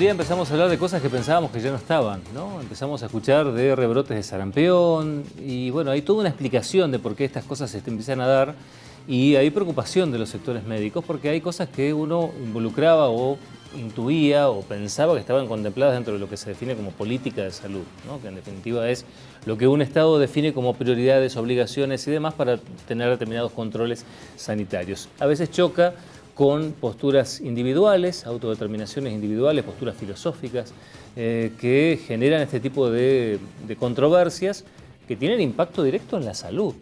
día empezamos a hablar de cosas que pensábamos que ya no estaban, ¿no? Empezamos a escuchar de rebrotes de sarampión y bueno, hay toda una explicación de por qué estas cosas se empiezan a dar y hay preocupación de los sectores médicos porque hay cosas que uno involucraba o intuía o pensaba que estaban contempladas dentro de lo que se define como política de salud, ¿no? Que en definitiva es lo que un Estado define como prioridades, obligaciones y demás para tener determinados controles sanitarios. A veces choca con posturas individuales, autodeterminaciones individuales, posturas filosóficas que generan este tipo de controversias que tienen impacto directo en la salud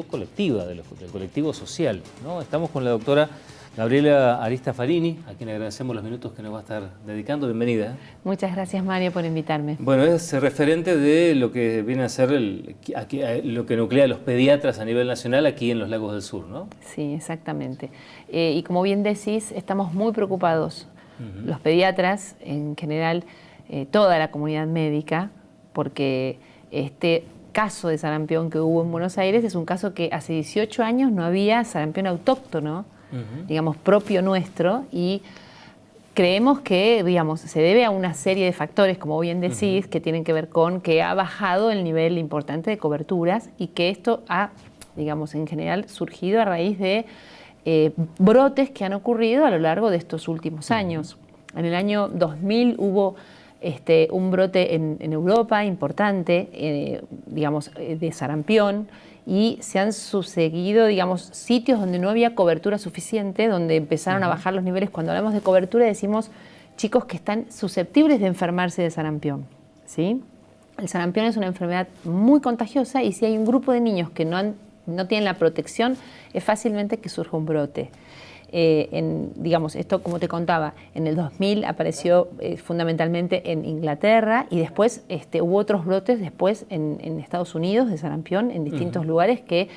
colectiva, del colectivo social, ¿no? Estamos con la doctora Gabriela Aristafarini, a quien agradecemos los minutos que nos va a estar dedicando. Bienvenida. Muchas gracias, Mario, por invitarme. Bueno, es referente de lo que viene a ser lo que nuclea a los pediatras a nivel nacional aquí en los Lagos del Sur, ¿no? Sí, exactamente. Y como bien decís, estamos muy preocupados, los pediatras, en general, toda la comunidad médica, porque este caso de sarampión que hubo en Buenos Aires es un caso que hace 18 años no había sarampión autóctono, digamos, propio nuestro, y creemos que, digamos, se debe a una serie de factores, como bien decís, que tienen que ver con que ha bajado el nivel importante de coberturas y que esto ha, digamos, en general surgido a raíz de brotes que han ocurrido a lo largo de estos últimos años. En el año 2000 hubo un brote en Europa importante, digamos, de sarampión, y se han sucedido, digamos, sitios donde no había cobertura suficiente, donde empezaron a bajar los niveles. Cuando hablamos de cobertura decimos chicos que están susceptibles de enfermarse de sarampión, ¿sí? El sarampión es una enfermedad muy contagiosa y si hay un grupo de niños que no tienen la protección, es fácilmente que surja un brote. Digamos, esto, como te contaba, en el 2000 apareció fundamentalmente en Inglaterra y después hubo otros brotes después en Estados Unidos de sarampión en distintos lugares que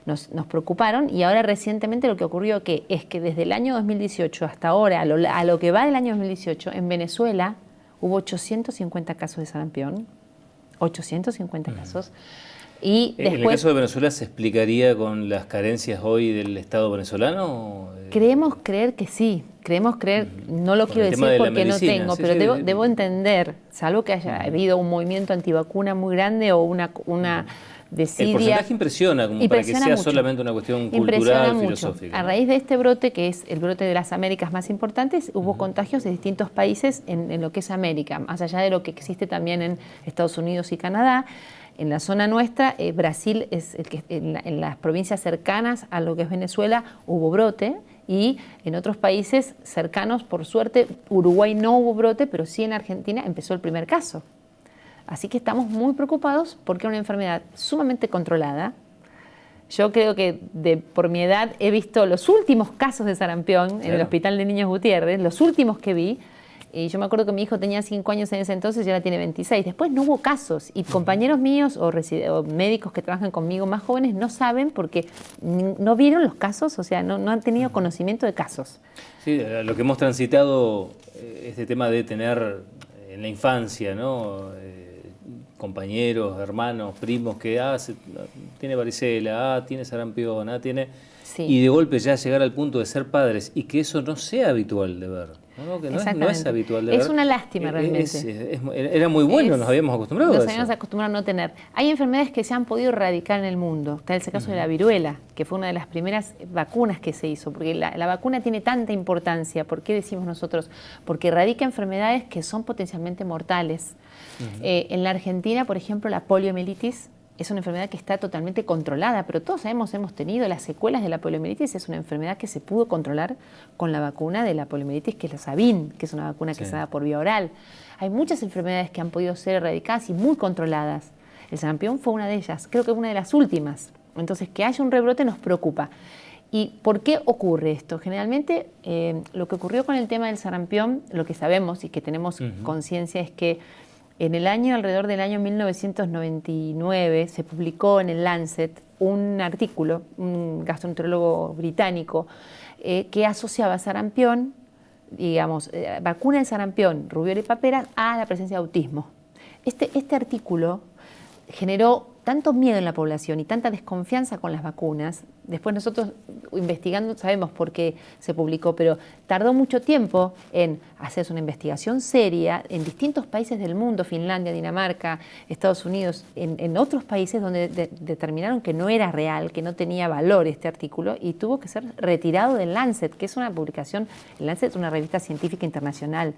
nos preocuparon, y ahora recientemente lo que ocurrió es que desde el año 2018 hasta ahora, a lo que va del año 2018, en Venezuela hubo 850 casos de sarampión, 850 casos. Y después, ¿en el caso de Venezuela se explicaría con las carencias hoy del Estado venezolano? Queremos creer que sí, no lo quiero decir porque no tengo, pero debo entender, salvo que haya habido un movimiento antivacuna muy grande o una desidia. El porcentaje impresiona como para que sea mucho. Solamente una cuestión cultural, filosófica. A raíz de este brote, que es el brote de las Américas más importantes, hubo contagios de distintos países en lo que es América, más allá de lo que existe también en Estados Unidos y Canadá. En la zona nuestra, Brasil es el que en las provincias cercanas a lo que es Venezuela hubo brote, y en otros países cercanos, por suerte, Uruguay no hubo brote, pero sí en Argentina empezó el primer caso. Así que estamos muy preocupados porque es una enfermedad sumamente controlada. Yo creo que por mi edad he visto los últimos casos de sarampión en el Hospital de Niños Gutiérrez, los últimos que vi. Y yo me acuerdo que mi hijo tenía 5 años en ese entonces y ahora tiene 26. Después no hubo casos. Y compañeros míos o médicos que trabajan conmigo más jóvenes no saben porque no vieron los casos, o sea, no han tenido conocimiento de casos. Sí, lo que hemos transitado, este tema de tener en la infancia, ¿no? Compañeros, hermanos, primos que tiene varicela, tiene sarampión, tiene... Sí. Y de golpe ya llegar al punto de ser padres y que eso no sea habitual de ver. Que no es habitual de ver. Es una lástima realmente. Era muy bueno, nos habíamos acostumbrado a eso. Nos habíamos acostumbrado a no tener. Hay enfermedades que se han podido erradicar en el mundo. Está el caso de la viruela, que fue una de las primeras vacunas que se hizo, porque la vacuna tiene tanta importancia. ¿Por qué decimos nosotros? Porque erradica enfermedades que son potencialmente mortales. En la Argentina, por ejemplo, la poliomielitis es una enfermedad que está totalmente controlada, pero todos sabemos, hemos tenido las secuelas de la poliomielitis. Es una enfermedad que se pudo controlar con la vacuna de la poliomielitis, que es la Sabin, que es una vacuna que se da por vía oral. Hay muchas enfermedades que han podido ser erradicadas y muy controladas. El sarampión fue una de ellas, creo que una de las últimas. Entonces, que haya un rebrote nos preocupa. ¿Y por qué ocurre esto? Generalmente, lo que ocurrió con el tema del sarampión, lo que sabemos y que tenemos conciencia es que alrededor del año 1999, se publicó en el Lancet un artículo, un gastroenterólogo británico, que asociaba sarampión, digamos, vacuna de sarampión, rubiola y papera, a la presencia de autismo. Este artículo generó tanto miedo en la población y tanta desconfianza con las vacunas. Después nosotros investigando sabemos por qué se publicó, pero tardó mucho tiempo en hacerse una investigación seria en distintos países del mundo, Finlandia, Dinamarca, Estados Unidos, en otros países donde determinaron que no era real, que no tenía valor este artículo y tuvo que ser retirado del Lancet, que es una publicación, el Lancet es una revista científica internacional.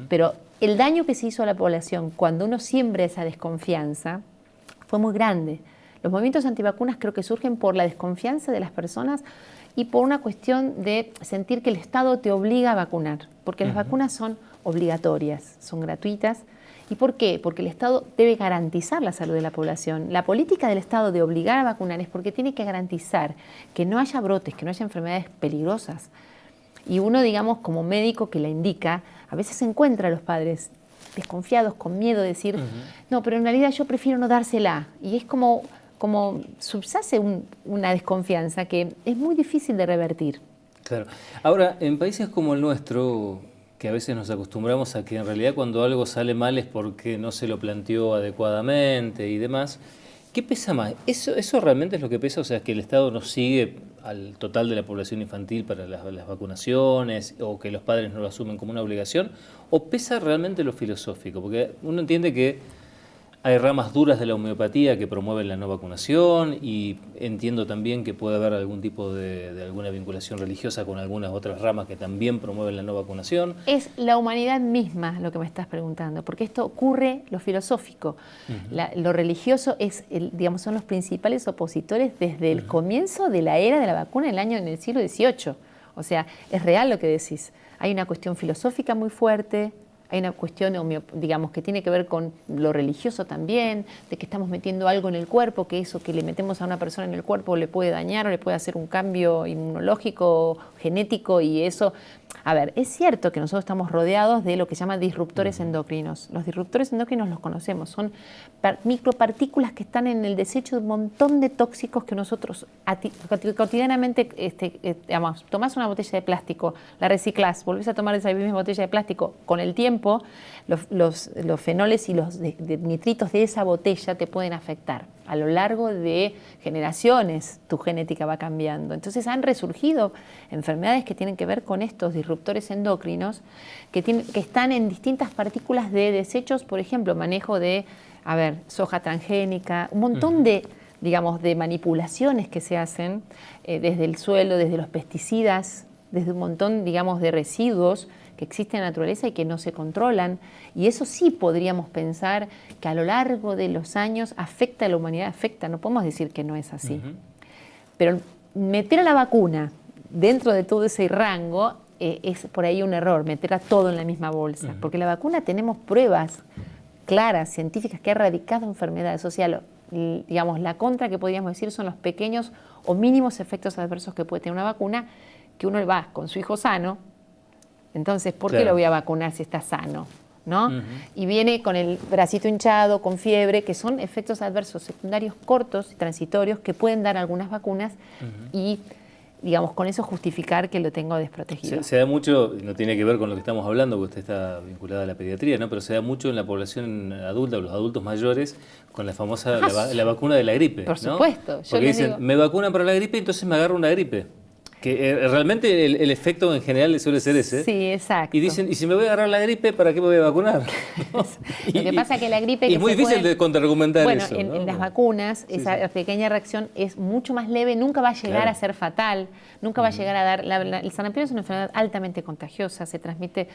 Pero el daño que se hizo a la población cuando uno siembra esa desconfianza fue muy grande. Los movimientos antivacunas creo que surgen por la desconfianza de las personas y por una cuestión de sentir que el Estado te obliga a vacunar, porque las vacunas son obligatorias, son gratuitas. ¿Y por qué? Porque el Estado debe garantizar la salud de la población. La política del Estado de obligar a vacunar es porque tiene que garantizar que no haya brotes, que no haya enfermedades peligrosas. Y uno, digamos, como médico que la indica, a veces encuentra a los padres desconfiados, con miedo de decir, no, pero en realidad yo prefiero no dársela. Y es como subyace una desconfianza que es muy difícil de revertir. Claro. Ahora, en países como el nuestro, que a veces nos acostumbramos a que en realidad cuando algo sale mal es porque no se lo planteó adecuadamente y demás, ¿qué pesa más? ¿Eso realmente es lo que pesa? O sea, que el Estado no sigue al total de la población infantil para las vacunaciones o que los padres no lo asumen como una obligación, ¿o pesa realmente lo filosófico? Porque uno entiende que hay ramas duras de la homeopatía que promueven la no vacunación y entiendo también que puede haber algún tipo de alguna vinculación religiosa con algunas otras ramas que también promueven la no vacunación. Es la humanidad misma lo que me estás preguntando, porque esto ocurre lo filosófico. Lo religioso es, digamos, son los principales opositores desde el comienzo de la era de la vacuna en el siglo XVIII. O sea, es real lo que decís. Hay una cuestión filosófica muy fuerte. Hay una cuestión, digamos, que tiene que ver con lo religioso también, de que estamos metiendo algo en el cuerpo, que eso que le metemos a una persona en el cuerpo le puede dañar o le puede hacer un cambio inmunológico, genético, y eso... A ver, es cierto que nosotros estamos rodeados de lo que se llama disruptores endocrinos. Los disruptores endocrinos los conocemos, son micropartículas que están en el desecho de un montón de tóxicos que nosotros cotidianamente, digamos, tomás una botella de plástico, la reciclás, volvés a tomar esa misma botella de plástico, con el tiempo los fenoles y los nitritos de esa botella te pueden afectar. A lo largo de generaciones tu genética va cambiando. Entonces han resurgido enfermedades que tienen que ver con estos disruptores endocrinos que están en distintas partículas de desechos, por ejemplo, manejo de, soja transgénica, un montón de, digamos, de manipulaciones que se hacen desde el suelo, desde los pesticidas, desde un montón, digamos, de residuos que existen en la naturaleza y que no se controlan. Y eso sí podríamos pensar que a lo largo de los años afecta a la humanidad, no podemos decir que no es así. Pero meter a la vacuna dentro de todo ese rango es por ahí un error, meter a todo en la misma bolsa. Porque la vacuna tenemos pruebas claras, científicas, que ha erradicado enfermedades. O sea, digamos, la contra que podríamos decir son los pequeños o mínimos efectos adversos que puede tener una vacuna, que uno va con su hijo sano. Entonces, ¿por qué lo voy a vacunar si está sano? ¿No? Y viene con el bracito hinchado, con fiebre, que son efectos adversos secundarios cortos y transitorios que pueden dar algunas vacunas y, digamos, con eso justificar que lo tengo desprotegido. Se da mucho, no tiene que ver con lo que estamos hablando, porque usted está vinculada a la pediatría, ¿no? Pero se da mucho en la población adulta, los adultos mayores, con la famosa la vacuna de la gripe. Por supuesto. Porque dicen, me vacunan para la gripe, entonces me agarro una gripe. Que realmente el efecto en general suele ser ese. Sí, exacto. Y dicen, ¿y si me voy a agarrar la gripe, para qué me voy a vacunar? Lo que pasa es que la gripe... Y es muy difícil de contraargumentar eso. Bueno, en las vacunas, esa pequeña reacción es mucho más leve, nunca va a llegar a ser fatal, nunca va a llegar a dar... el sarampión es una enfermedad altamente contagiosa, se transmite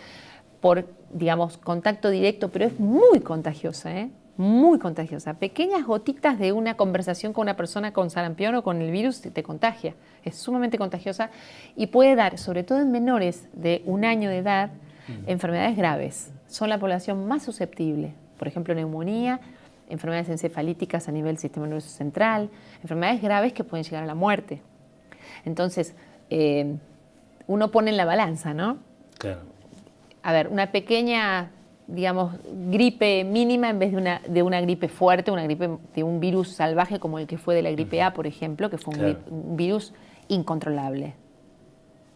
por, digamos, contacto directo, pero es muy contagiosa, muy contagiosa. Pequeñas gotitas de una conversación con una persona con sarampión o con el virus te contagia. Es sumamente contagiosa y puede dar, sobre todo en menores de 1 año de edad, enfermedades graves. Son la población más susceptible. Por ejemplo, neumonía, enfermedades encefalíticas a nivel sistema nervioso central, enfermedades graves que pueden llegar a la muerte. Entonces, uno pone en la balanza, ¿no? Claro. A ver, una pequeña, digamos, gripe mínima en vez de una gripe fuerte, una gripe de un virus salvaje como el que fue de la gripe A, por ejemplo, que fue un virus incontrolable,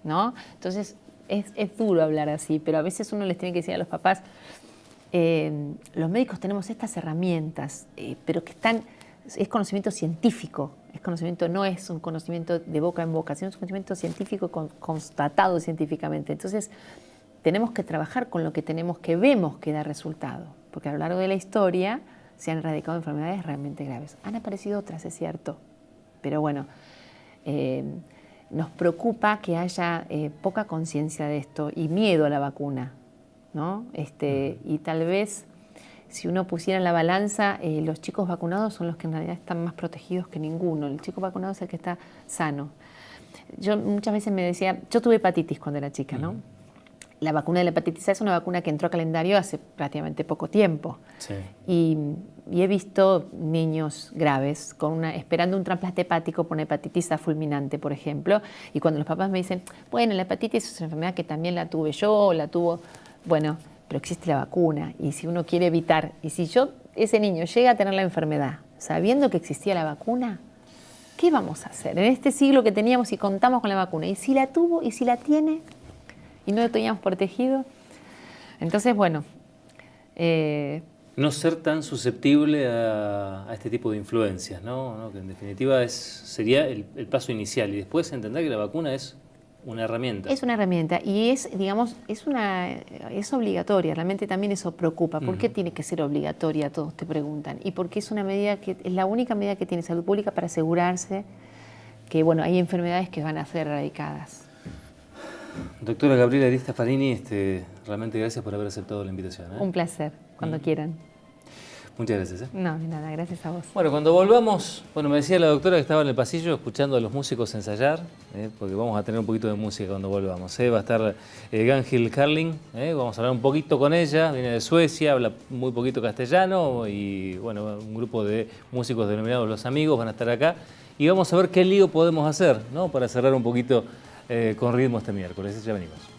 ¿no? Entonces, es duro hablar así, pero a veces uno les tiene que decir a los papás, los médicos tenemos estas herramientas, pero que están es conocimiento científico, no es un conocimiento de boca en boca, sino es un conocimiento científico constatado científicamente. Entonces, tenemos que trabajar con lo que vemos que da resultado, porque a lo largo de la historia se han erradicado enfermedades realmente graves. Han aparecido otras, es cierto, pero bueno, nos preocupa que haya poca conciencia de esto y miedo a la vacuna, ¿no? Y tal vez, si uno pusiera en la balanza, los chicos vacunados son los que en realidad están más protegidos que ninguno. El chico vacunado es el que está sano. Yo muchas veces me decía, yo tuve hepatitis cuando era chica, ¿no? La vacuna de la hepatitis A es una vacuna que entró a calendario hace prácticamente poco tiempo. Sí. Y he visto niños graves esperando un trasplante hepático por una hepatitis A fulminante, por ejemplo, y cuando los papás me dicen, bueno, la hepatitis es una enfermedad que también la tuve yo, la tuvo, bueno, pero existe la vacuna, y si uno quiere evitar, y si ese niño llega a tener la enfermedad sabiendo que existía la vacuna, ¿qué vamos a hacer en este siglo que teníamos y contamos con la vacuna? ¿Y si la tuvo y si la tiene y no lo teníamos protegido? Entonces, bueno... no ser tan susceptible a este tipo de influencias, ¿no? Que en definitiva sería el paso inicial, y después entender que la vacuna es una herramienta. Es una herramienta y es obligatoria, realmente también eso preocupa. ¿Por qué tiene que ser obligatoria? Todos te preguntan. Y porque es la única medida que tiene Salud Pública para asegurarse que, bueno, hay enfermedades que van a ser erradicadas. Doctora Gabriela Arista Farini, realmente gracias por haber aceptado la invitación. Un placer, cuando quieran. Muchas gracias. No, de nada, gracias a vos. Bueno, cuando volvamos, me decía la doctora que estaba en el pasillo escuchando a los músicos ensayar, porque vamos a tener un poquito de música cuando volvamos. Va a estar Ganhild Carling, vamos a hablar un poquito con ella, viene de Suecia, habla muy poquito castellano y bueno, un grupo de músicos denominados Los Amigos van a estar acá y vamos a ver qué lío podemos hacer, ¿no? Para cerrar un poquito con ritmo este miércoles. Ya venimos.